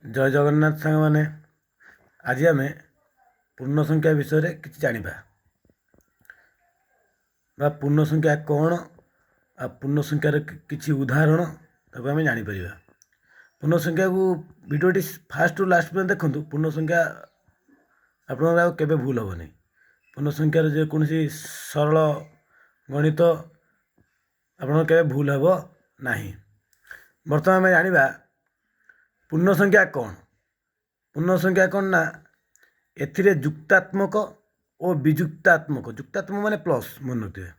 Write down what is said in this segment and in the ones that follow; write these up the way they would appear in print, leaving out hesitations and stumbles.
जय जगन्नाथ सांग मैंने आज आम पूर्ण संख्या विषय किसी जाना पूर्ण संख्या कौन आ पूर्ण संख्यार किसी उदाहरण ताको आम जापर पूर्ण संख्या को भिडियोटी फास्ट रु लास्ट पर्यंत देखूँ। पूर्ण संख्या आपके केवे भूल हेनी। पूर्ण संख्यार जेकोसी सरल गणित आपके भूल हे ना। बर्तमान आम जाना पूर्ण संख्या कौन। पूर्ण संख्या कौन ना एथिरे जुक्तात्मक और विजुक्तात्मक। जुक्तात्मक माने प्लस मन रखिए,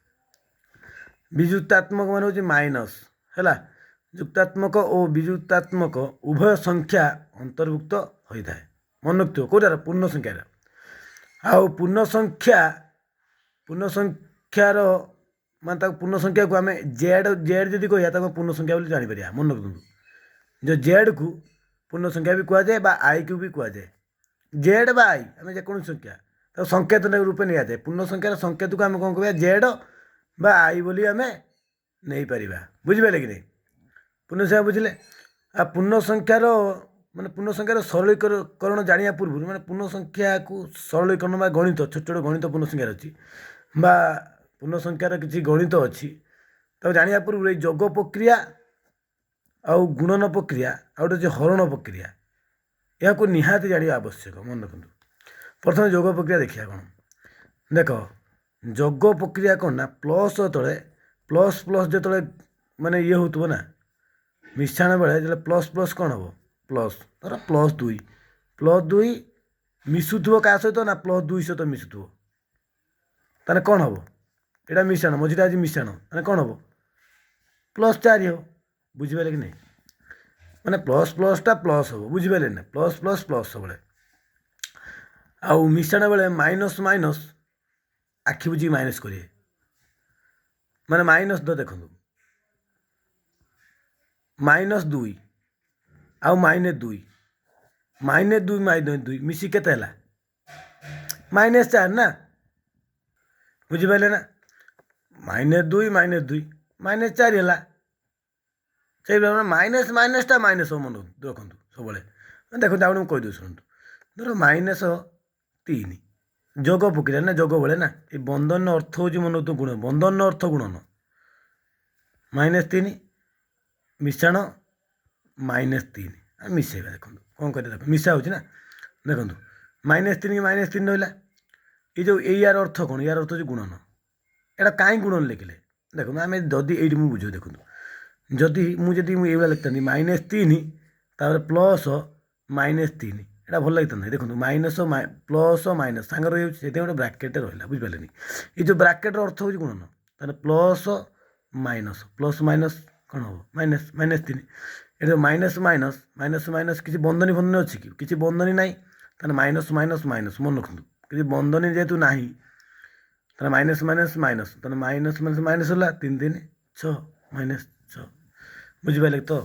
विजुक्तात्मक मान हूँ माइनस है। जुक्तात्मक और विजुक्तात्मक उभय संख्या अंतर्भुक्त होता है मन रखिए कौटार पूर्ण संख्यार। आउ पूर्ण संख्यार मान पूर्ण संख्या को आम जेड जेड जदि कह पूर्ण संख्या जापर मन रखु। जो जेड को पूर्ण संख्या भी कहुए आई को भी कहुए। जेड बा आई आम जेको संख्या तो संकेत रूपे नहीं जाए। पूर्ण संख्यार संकेत को आम कौन कह जेड बा आई बोली आम नहीं पार। बुझिपारे कि नहीं पूर्ण संख्या बुझे। आ पूर्ण संख्यार माने पूर्ण संख्यार सरलीकरण जाना पूर्व माने पूर्ण संख्या को सरलीकरण बा गणित छोट छोट गणित पूर्ण संख्यार अच्छी बा पूर्ण संख्यार किसी गणित अच्छी तो जाना पूर्व योग प्रक्रिया आउ गुणन प्रक्रिया आ गोटे हरण प्रक्रिया या निहाती जाना आवश्यक मन रखु। प्रथम योग प्रक्रिया देखिए कौन देख योग प्रक्रिया कौन ना प्लस तले प्लस प्लस जो माने ये हो ना मिश्रण बेले जो प्लस प्लस कौन हम प्लस धर प्लस दुई मिशुव क्या सहित ना प्लस दुई सहित मिशुव ताने कौन हम यहाँ मिश्रण मझे आज मिश्रण मैंने कौन हम प्लस 4 हो। बुझिपारे कि नहीं माने प्लस प्लसटा प्लस हम बुझिपारे ना प्लस प्लस प्लस सब आउ मिश्रण बेले माइनस माइनस आखि बुझी माइनस करेंगे माने माइनस देखो माइनस 2 आउ माइनस दुई मिसी के माइनस 4 ना। बुझिपारे ना माइनस दुई माइनस 4 है से माइनस माइनसटा माइनस मन रखु सब देखो आप कहीदे शुणु धर माइनस 3 जोग प्रक्रिया ना जोग बेले ना ये बंधन अर्थ हूँ मन तो गुण बंधन अर्थ गुणन माइनस 3 मिश्रण माइनस 3 मिसेबा देखो कौन कर देख मिसा हो देखो माइनस 3 की माइनस 3 रहा ये जो यार अर्थ कौन यार अर्थ हूँ गुणन एटा कहीं गुणन लिखिले देखो आम जदि ये बुझे देखो जदि मुझे ये लिखता माइनस 3 तापर प्लस माइनस 3 एटा भल लगता है। देखो माइनस प्लस माइनस सांग रही है गोटे ब्राकेट रहा बुझिपारे ये जो ब्राकेट अर्थ हूँ गुणन तार प्लस माइनस कौन हम माइनस माइनस 3 ये माइनस माइनस माइनस माइनस किसी बंधनी बंधनी अच्छी कि किसी बंधनी ना तार माइनस माइनस माइनस मन रखु किसी बंधनी जेहेतु ना तार माइनस माइनस माइनस तार माइनस माइनस माइनस है 3 3 6 माइनस 6 बुझिपारे तो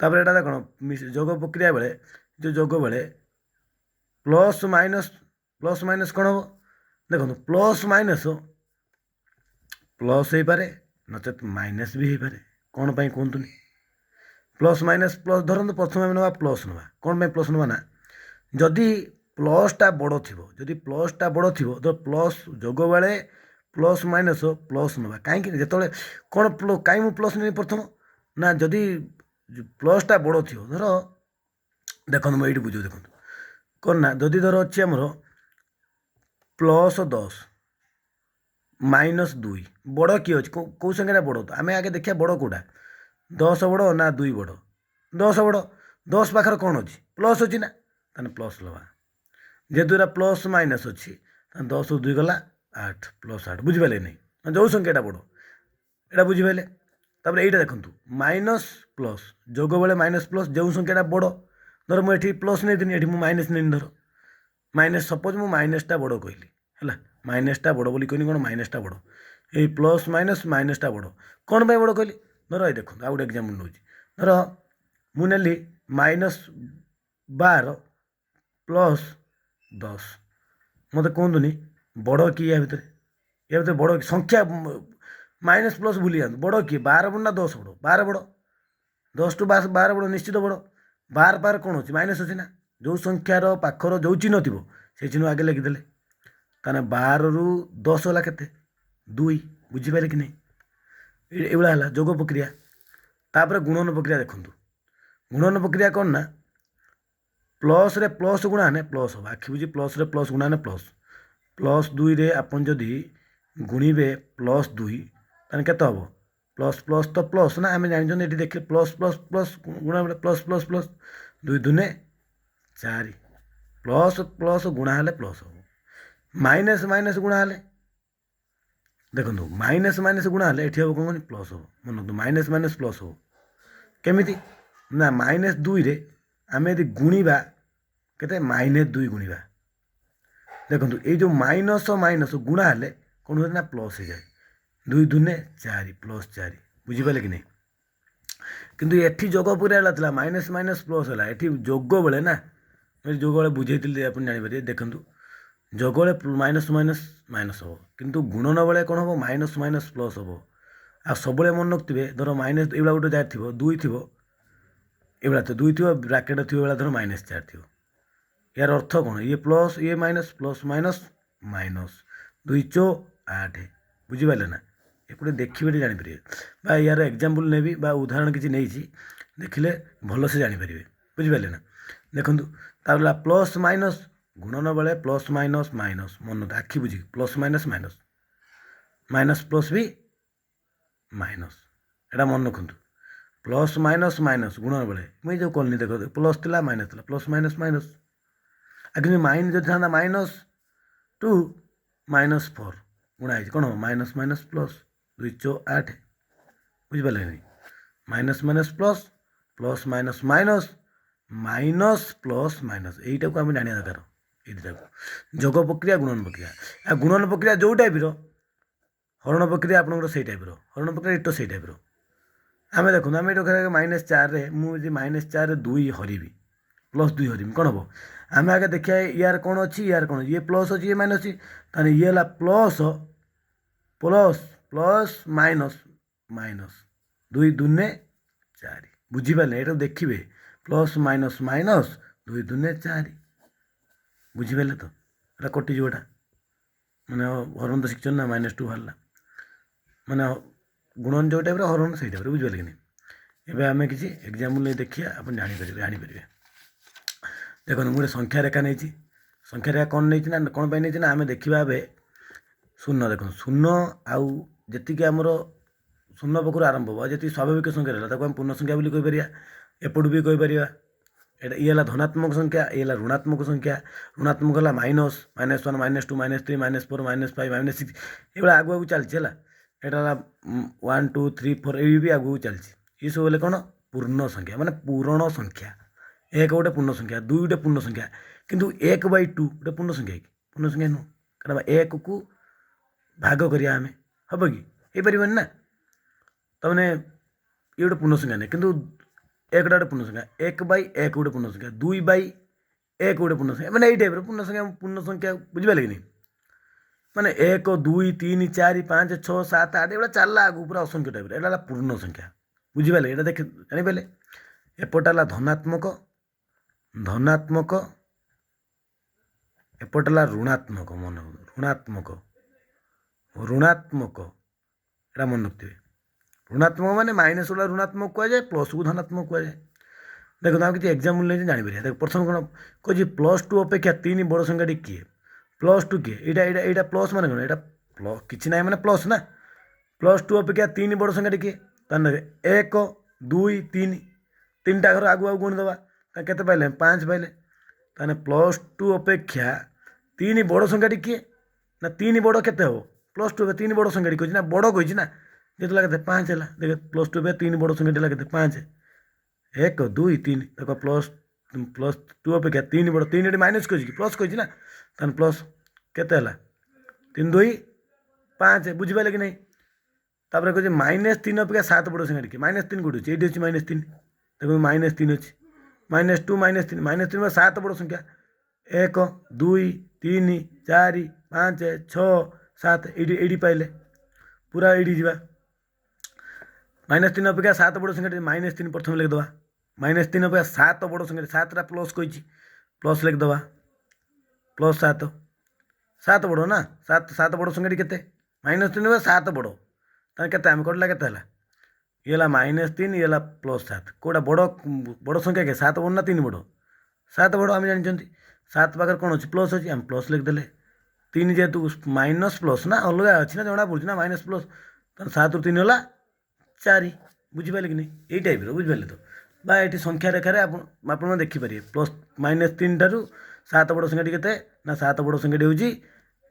तापर एटा कौन जोग प्रक्रिया बेले जो जोग बेले प्लस माइनस कौन हम देखो प्लस माइनस प्लस हो पारे नचेत माइनस भी हो पारे कौन पाई कहतुनि प्लस माइनस प्लस धरतु प्रथम आम ना प्लस ना कौन प्लस ना जदि प्लसटा बड़ थी जदि प्लसटा बड़ थी तो प्लस जोग बेले प्लस माइनस प्लस ना कहीं जो कौन कहीं मुझे प्लस नहीं प्रथम ना जदि प्लसटा बड़ थी धर देखो मुझे ये बुझे देखो कौन ना जदि धर अच्छी आमर प्लस 10 माइनस 2 बड़ किए अच्छे कौ संख्या बड़ तो आम आगे देखिए बड़ कौटा 10 बड़ ना 2 बड़ 10 बड़ 10 पाखर कौन अच्छी प्लस अच्छी ना ताने प्लस लवा जेहेतु यहाँ प्लस माइनस अच्छी 10 2 गला 8 प्लस 8 बुझिपारे नहीं जो संख्याटा बड़ यहाँ बुझिपारे। तापर यहीटा देखूँ माइनस प्लस जोग बेले माइनस प्लस जो संख्याटा बड़ धर मुझे प्लस नहीं ये माइनस नहीं धर माइनस सपोज मु माइनसटा बड़ कहली है माइनसटा बड़ बोली कहनी कौन माइनसटा बड़ ये प्लस माइनस माइनसटा बड़ कौन पाई बड़ कहली धर ये देखो आउ गोटे एग्जाम्पल नौ धर मुझे माइनस 12 प्लस 10 मत कहतुनि बड़ किए या भितर बड़ संख्या माइनस प्लस भूली जातु बड़ किए 12 बड़ ना 10 बड़ 12 बड़ 10 टू 12 बड़ निश्चित बड़ बार बार कौन हो माइनस अच्छी ना जो संख्यार पाखर जो चिन्ह थी से चिन्ह आगे लिखिदे ताने 12 रु 10 है के 2 बुझीपारे कि नहीं एभला जोग प्रक्रिया तापर गुणन प्रक्रिया देखु गुणन प्रक्रिया कौन ना प्लस रे प्लस गुणा ने प्लस हम आखि बुझी प्लस रे प्लस गुणा ने प्लस 2 रे आपन जदि गुणिबे +2 ताने केते हबो प्लस प्लस तो प्लस ना आम जान ये देखिए प्लस प्लस प्लस गुणा बेले plus plus plus 2 दूने 4 plus plus गुणा हेले प्लस हम माइनस माइनस गुणा हेले देखो माइनस माइनस गुणा हेले ये हम कौन प्लस हम मन माइनस माइनस प्लस हो केमिति ना -2 रे आम यदि गुणा के -2 गुणा देखो ये जो माइनस माइनस गुणा हेले कौन हो ना प्लस हो जाए 2 दूने 4 +4 बुझीपारे कि नहीं किंतु एठी जोग पूरा था माइनस माइनस प्लस है ये जोग बेले ना जोग बेले बुझे आप जापर देखूँ जोग बेले माइनस माइनस माइनस हम किंतु गुणन बेले कौन हम माइनस माइनस प्लस हम आ सब मन रखिए धर माइनस ये गोटे जार थी 2 थी ये तो 2 थी ब्राकेट थी धर -4 थी यार अर्थ कौन ये प्लस ये माइनस प्लस माइनस माइनस 2 × 8 बुझीपारे ना एपटे देखिए जानीपर बा यार एग्जाम्पल नेबी बा उदाहरण किसी नहीं देखिले भल से जानीपर बुझीपारे ना देखूँ ताला प्लस माइनस गुणन बेले प्लस माइनस माइनस मन आखि बुझी plus minus minus minus plus भी माइनस एटा मन रखु प्लस माइनस माइनस गुणन बेले मुझे जो कलनी देख प्लस था माइनस था प्लस माइनस माइनस आगे माइन जो था -2 -4 गुणा कौन हम माइनस माइनस प्लस 2 × 8 बुझीपारे नहीं minus minus plus plus minus minus minus plus minus यहीटा को आम जाना दरकार ये जोग प्रक्रिया गुणन प्रक्रिया गुणन प्रक्रिया जो टाइप हरण प्रक्रिया आपंकर से टाइप हरण प्रक्रिया इट से टाइप आम देखो आम ये -4 मुझे -4 2 हरबी +2 हरबी कौन हम आम आगे देखिए यार कौन अच्छी यार कौन ये प्लस अच्छी ये माइनस अच्छी ताने ये है plus plus plus minus minus 2 दूने 4 बुझीपारे ये देखिए प्लस माइनस माइनस 2 दूने 4 बुझीपारे तो ये कटिजोटा मैंने हरण तो शिक्षण ना -2 बाहर मैंने गुणन जो टाइप हरण से टाइप बुझीपारे कि नहीं एवं आम किसी एग्जाम्पल नहीं देखिए आप जानीपर देखो गोटे संख्या रेखा नहीं संख्या रेखा कौन नहीं ना कौन नहीं ना आम देखा शून्य देख शून्य आउ जी आमर शून्य पाखु आरंभ हो जी स्वाभाविक संख्या रहा आम पूर्ण संख्या बोली कहीपर एपटू भी कहीपर ये धनात्मक संख्या ये ऋणात्मक संख्या ऋणात्मक है माइनस -1 -2 -3 -4 -5 -6 ये आगू आगू चलती है यहाँ 1 2 3 4 ये भी आगू चलती ये सब कौन पूर्ण संख्या माने पूरण संख्या 1 गोटे पूर्ण संख्या 2 गोटे पूर्ण संख्या किंतु 1/2 गोटे पूर्ण संख्या कि पूर्ण संख्या नुह कारण 1 को भाग करिया आमे हम कि हो पारन ना तमें ये गोटे पूर्ण संख्या नहीं किंतु 1 गोटे पूर्ण संख्या 1/1 गोटे पूर्ण संख्या 2/1 गोटे पूर्ण संख्या मैंने ये टाइप पूर्ण संख्या बुझीपारे कि नहीं माने 1 2 3 4 5 6 7 8 ये चलला आगू पूरा असंख्य टाइप एटा पूर्ण संख्या बुझीपारे ये देख जानीपारे एपटा धनात्मक धनात्मक एपटा ऋणात्मक मन ऋणात्मक ऋणात्मक एटा मन रखिए ऋणात्मक माने माइनस वाला ऋणात्मक कहुए प्लस को धनात्मक कहुए देखो आप किसी एग्जाम्पल नहीं जानीपर देख प्रथम कौन कह +2 अपेक्षा 3 बड़ संख्या किए +2 किए यहाँ प्लस माने कौन यहाँ किसी ना माने प्लस ना +2 अपेक्षा 3 बड़ संख्या किए ताने 1 2 3 3टा घर आगू आगू गुणिदेवा केते पाइले 5 पाइले ताने +2 अपेक्षा 3 बड़ संख्या किए ना 3 बड़ केते हो +2 3 बड़ संख्या कही ना बड़ कही ना जितला के 5 है देख +2 पे 3 बड़ संख्या के 5 1 2 3 देख +2 अपेक्षा 3 बड़ 3 माइनस कही प्लस कही ना ताने प्लस केते 3 2 5 बुझीपारे कि नहीं तापर कह -3 अपेक्षा 7 बड़ संख्या किए -3 कौट अच्छे ये -3 देखो -3 अच्छी -2 -3 -3 7 बड़ संख्या 1 2 3 4 5 6 7 ये पाइले पूरा ये जा -3 अपेक्षा 7 बड़ संख्या -3 प्रथम लिखिदेवा -3 अपेक्षा 7 बड़ संख्या 7 प्लस कही प्लस लिखिदे +7 7 बड़ ना 7 बड़ संख्या के -3 अपेक्षा 7 बड़ के आम कटा के ये -3 ये +7 कौटा बड़ बड़ संख्या के 7 बड़ ना 3 बड़ 7 बड़ आम जानते 7 पाखे कौन अच्छी प्लस अच्छी आम प्लस लिखिदे 3 जेहेतु माइनस प्लस ना अलग अच्छी ना जना पड़ी ना माइनस प्लस 7 ରୁ 3 है 4 बुझिपारे कि नहीं यही टाइप बुझिपारे तो बा ये संख्या रेखार आप देखिपारे प्लस -3 ठारू 7 बड़ संख्या के ना 7 बड़ संख्या हूँ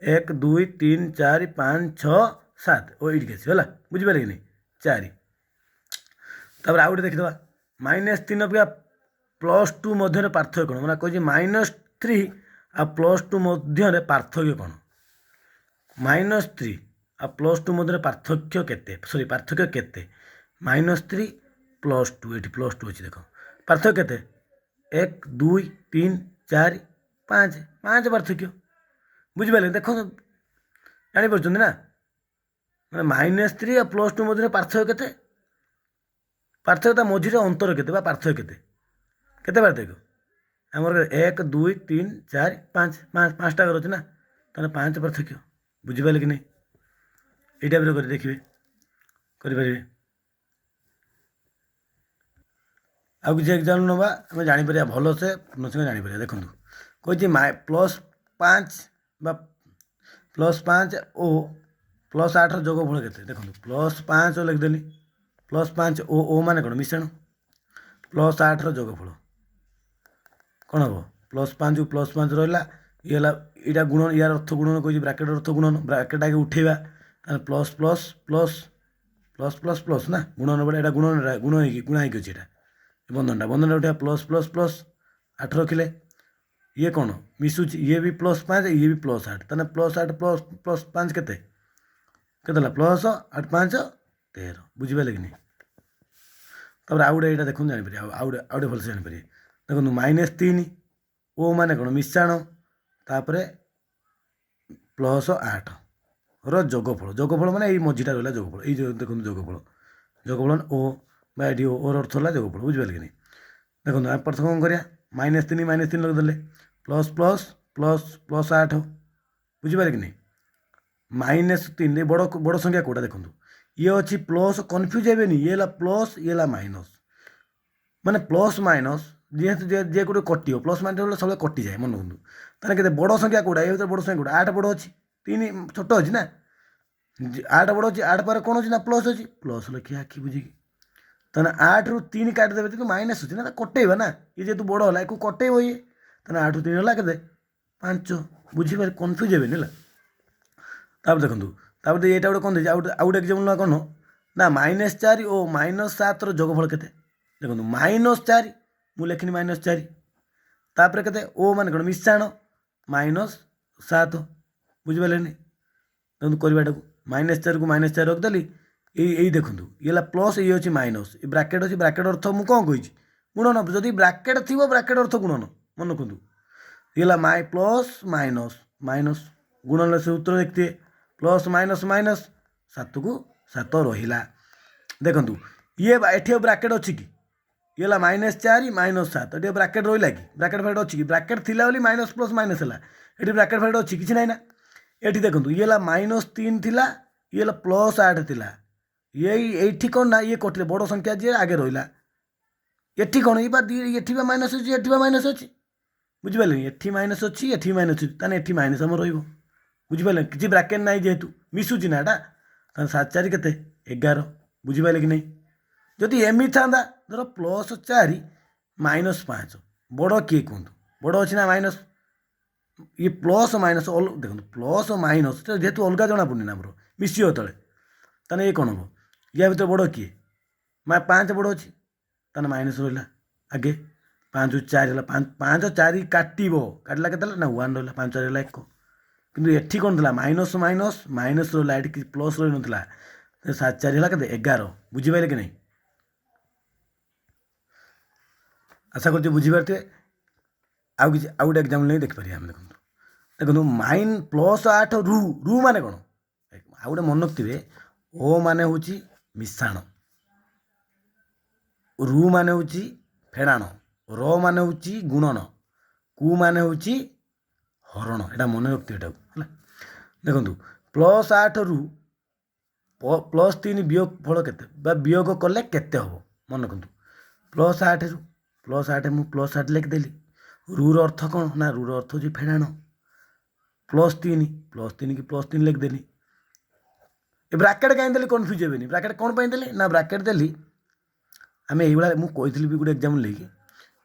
1 2 3 4 5 6 7 ओ ये है बुझिपारे कि नहीं 4 तापर आउ देखीद -3 अपेक्षा +2 मध्य पार्थक्य कौन मैंने कही -3 आ +2 मध्य पार्थक्य कौन -3 आ +2 मध्य पार्थक्य केते सॉरी पार्थक्य केते -3 +2 ये +2 अच्छी देख पार्थक्य केते 1 2 3 4 5 5 पार्थक्य बुझिपारे देख जापर ना मैंने -3 आ +2 मध्य पार्थक्य केते पार्थक्य मझे अंतर के पार्थक्य के पार्थक्य आमर 1 2 3 4 5 5टा घर अच्छे ना तेना 5 पार्थक्य बुझिपारे कि नहीं ये टाइप कर देखिए करें आउ किसी एग्जाम ना आम जापर भल से पूर्णसंख्या जापर देखो कही +5 +5 ओ +8 जोगफल के देखो +5 लिखिदेली +5 ओ मान कौन मिश्रण +8 जोगफल कौन हम +5 +5 रहा ये गुणन यार अर्थ गुणन कही ब्राकेट अर्थ गुणन ब्राकेट आगे उठेगा plus plus plus plus plus plus ना गुणन बड़े यहाँ गुणन गुणा अच्छे यहाँ बंधनटा उठा प्लस प्लस प्लस 8 रखिले ये कौन मिशुच ये भी +5 ये भी +8 तेना +8 प्लस 5 के +8 5 13 बुझिपारे कि नहीं तब आउ गए देखो जापर आउ भलसे जापर देखो -3 ओ मान कौन मिश्रण तापर +8 जोगफल माने मझीटा रहा जोगफल ये देखो जोगफल ओ ये ओर अर्थ है जोगफल बुझिपारे कि नहीं देखो आप प्रथम कौन करा -3 -3 लगिदेले प्लस प्लस प्लस +8 बुझिपारे कि नहीं -3 बड़ बड़ संख्या कौटा देखो ये अच्छी प्लस कन्फ्यूज हे ये प्लस ये माइनस माने प्लस माइनस जेहेतु जे गोटे कट प्लस माइनस सब कटि जाए मन रखु के बड़ संख्या कौटा ये बड़ संख्या कौटा 8 बड़ अच्छी 3 छोट अच्छी ना 8 बड़ अच्छी 8 पर कौन अच्छी ना प्लस अच्छी प्लस लिखिए आखि बुझिकी तेना 8 ରୁ 3 काटिदेवे तो माइनस अच्छी ना कटेब ना ये जेहतु बड़ है एक कटेब ये तेना 8 ରୁ 3 है के 5 बुझिपारे कन्फ्यूज हे तापर देखो ये गोटे कौन आउ गोटे एग्जाम्पल ना कौन ना -4 और -7 जोगफल के देखो -4 मुझे लिखनी -4 तापर के ओ मान कौन मिश्रण -7 बुझिपारे देखो करवाटा -4 को -4 रखिदेली यही देखो ये प्लस ये अच्छी माइनस ये ब्राकेट अच्छी ब्राकेट अर्थ मुझे कौन कही गुणन जदि ब्राकेट थी ब्राकेट अर्थ गुणन मन रखु ये प्लस माइनस माइनस गुणन से उत्तर देखते प्लस माइनस माइनस 7 को 7 रहा देखु ये एटी ब्राकेट अच्छी कि ये -4 -7 ये ब्राकेट रहा कि ब्राकेट फाइट अच्छी कि ब्राकेट थी माइनस प्लस माइनस है ये ब्राकेट फाइट अच्छी किसी ना ये देखो ये -3 थी ये +8 थी ये कौन ना ये कटे बड़ संख्या जी आगे रहा ये कौन ये माइनस अच्छी ये माइनस अच्छी बुझिपारे ये माइनस अच्छी ये माइनस अच्छी ताने ये माइनस आम रही बुझिपारे किसी ब्राकेट ना जेहेतु मिशुची ना एटा 7 4 के 11 बुझिपारे कि नहीं जदि एमती था धर +4 -5 बड़ किए कहतु बड़ अच्छी ना माइनस ये प्लस माइनस देखो प्लस माइनस जेहेतु अलग जना पड़नी ना आमर मिशिव तले ताने ये कौन हम या भर बड़ किए 5 बड़ अच्छी ताने माइनस रहा आगे 5 ରୁ 4 है 5 4 काटला के ना 1 रहा 5 4 है 1 किंतु एठी कौन था माइनस माइनस माइनस रहा ये प्लस रही नाला 7 4 है के 11 बुझिपारे कि नहीं आशा कर बुझीपारे आउ कि आउ गोटे एग्जाम्पल नहीं देखिए आम देखो देखो -8 रू माने कौन आउ गोटे मन रखिए ओ माने हूँ मिश्रण रू माने हूँ फेड़ाण र मान हूँ गुणन कु मान हूँ हरण एटा मन रखते है देखु +8 रु +3 वियोग फल के वियोग कले केते हम मन रखु +8 रु +8 मु +8 लिखिदेली रूर अर्थ कौन ना रूर अर्थ हूँ फेड़ाण +3 की +3 लिखिदेली ए ब्राकेट कहीं देली कन्फ्यूज हेनी ब्राकेट कौन पाई देली ना ब्राकेट देली आम ये मुझे भी गोटे एग्जाम लेकिन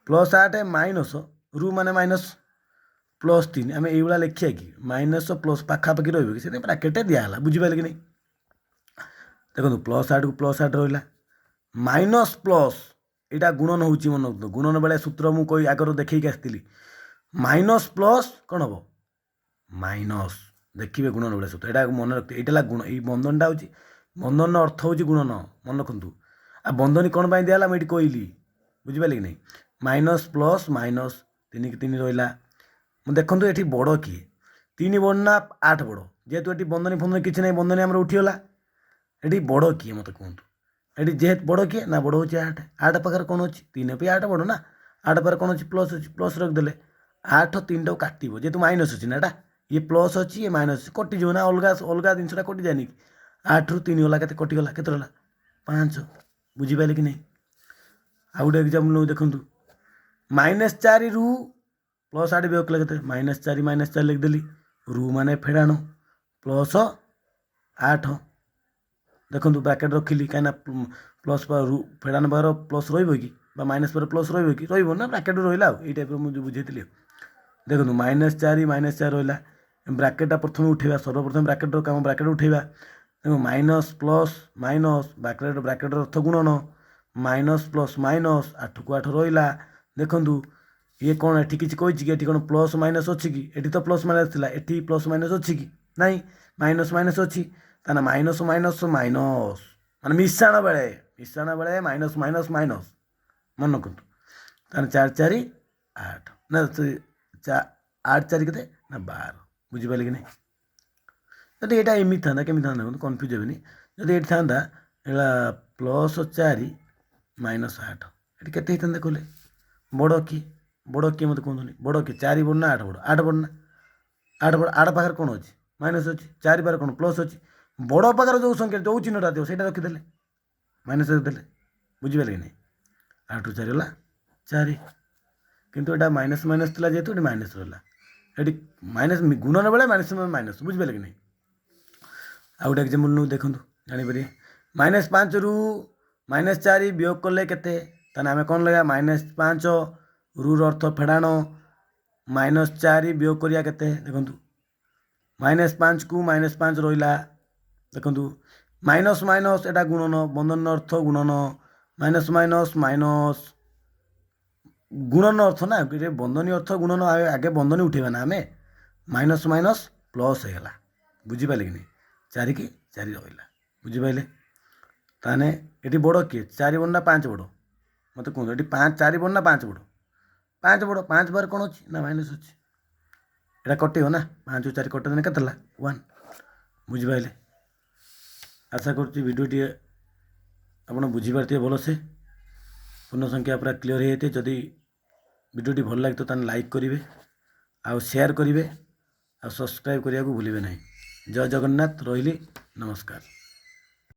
+8 माइनस रु माने माइनस +3 आम ये लिखिया कि माइनस प्लस पाखापाखि रही ब्राकेट दिहला बुझिपारे कि नहीं देखो +8 को +8 रहा माइनस प्लस यहाँ गुणन हो मन गुणन बेले सूत्र मुझे आगर देखी आसती माइनस प्लस कौन हम माइनस देखिए गुणन बेले सूत्र यहाँ मन रखते यहाँ गुण ये बंधनटा हूँ बंधन अर्थ हूँ गुणन मन रखु आ बंधनी कौन पाई दिहला मुझे कहली बुझिपारे कि नहीं माइनस प्लस माइनस 3 की 3 रहा देखो ये बड़ किए 3 बड़ ना 8 बड़ जेहेतु ये बंधनी फंधनी किसी ना बंधनी आम उठीगला ये बड़ किए मत कहतु ये जेहेतु बड़ किए ना बड़ हूँ 8 8 पाखे कौन अच्छी 3 पे 8 बड़ ना 8 पाखे कौन अच्छी प्लस अच्छी प्लस रखिदे 8 3 टाक काटो जेहेतु माइनस अच्छी ना एटा ये प्लस अच्छी ये माइनस कटिज ना अलग अलग जिनसा कटि जाए कि 8 रु 3 गला के कटिगला के 5 बुझिपारे कि नहीं आउ गोटे एग्जाम्पल देखूँ -4 रु +8 वियोग कले के -4 लिखिदेली रु माने फेड़ाण +8 देखो ब्राकेट रखिली कहीं प्लस रु फेड़ाण पार प्लस रही माइनस पर प्लस रही ना ब्राकेट रहा ये टाइप मुझे बुझे देखो -4 रहा ब्राकेटा प्रथम उठेगा सर्वप्रथम ब्राकेट काम ब्राकेट उठेगा देखो minus plus minus bracket bracket अर्थ गुणन माइनस प्लस माइनस 8 को 8 रहा देखु ये कौन एटी किसी कही कि कौन प्लस माइनस अच्छी कि एटी तो प्लस माइनस थी एटी प्लस माइनस अच्छी कि नहीं माइनस माइनस अच्छी ताना माइनस माइनस माइनस मान मिशाण बेले माइनस माइनस माइनस मन रखु ताना 4 4 8 ना 8 4 के 12 बुझिपारे कि नहीं जदि यहाँ एमती था कमी था देखो कन्फ्यूज हेनी जदि ये था +4 -8 ये के कहले बड़ किए मत कहते बड़ किए 4 बड़ ना 8 बड़ 8 बड़ ना 8 बड़ 8 पाखे कौन अच्छी माइनस अच्छी 4 पाखे कौन प्लस अच्छी बड़ पाखे जो संख्या जो चिन्हटा दिव से रखिदे माइनस रखिदे बुझिपारे कि नहीं 8 रु 4 गला 4 किंतु यहाँ माइनस माइनस था जेहेतु ये माइनस रहा ये माइनस गुणन बेले माइनस माइनस बुझिपारे कि नहीं आउ गोटे एग्जाम्पल देखो जानीपर -5 रु -4 वियोग कले के आम कौन लगा -5 रु अर्थ फेड़ाण -4 वियोग करिया केते देखु -5 को -5 रहा देखु माइनस माइनस एटा गुणन बंधन अर्थ गुणन माइनस माइनस माइनस गुणन अर्थ ना बंधनी अर्थ गुणन आगे बंधनी उठेबा ना आम माइनस माइनस प्लस होगा बुझिपारे कि नहीं 4 की 4 रहा बुझिपारे ताने ये बड़ किए 4 बड़ ना 5 बड़ मत कहूँ ये 4 बड़ ना 5 बड़ 5 बड़ 5 बार कौन अच्छी ना माइनस अच्छी यहाँ कटिव ना 5 4 कटिदेने के 1 बुझिपारे आशा करुँटी आप बुझीपारे भलसे पूर्ण संख्या पूरा क्लीयर होते जदि वीडियोटी भल लगे तो लाइक करेंगे आउ शेयर करेंगे आ सब्सक्राइब करने को भूलिए ना जय जगन्नाथ रही नमस्कार।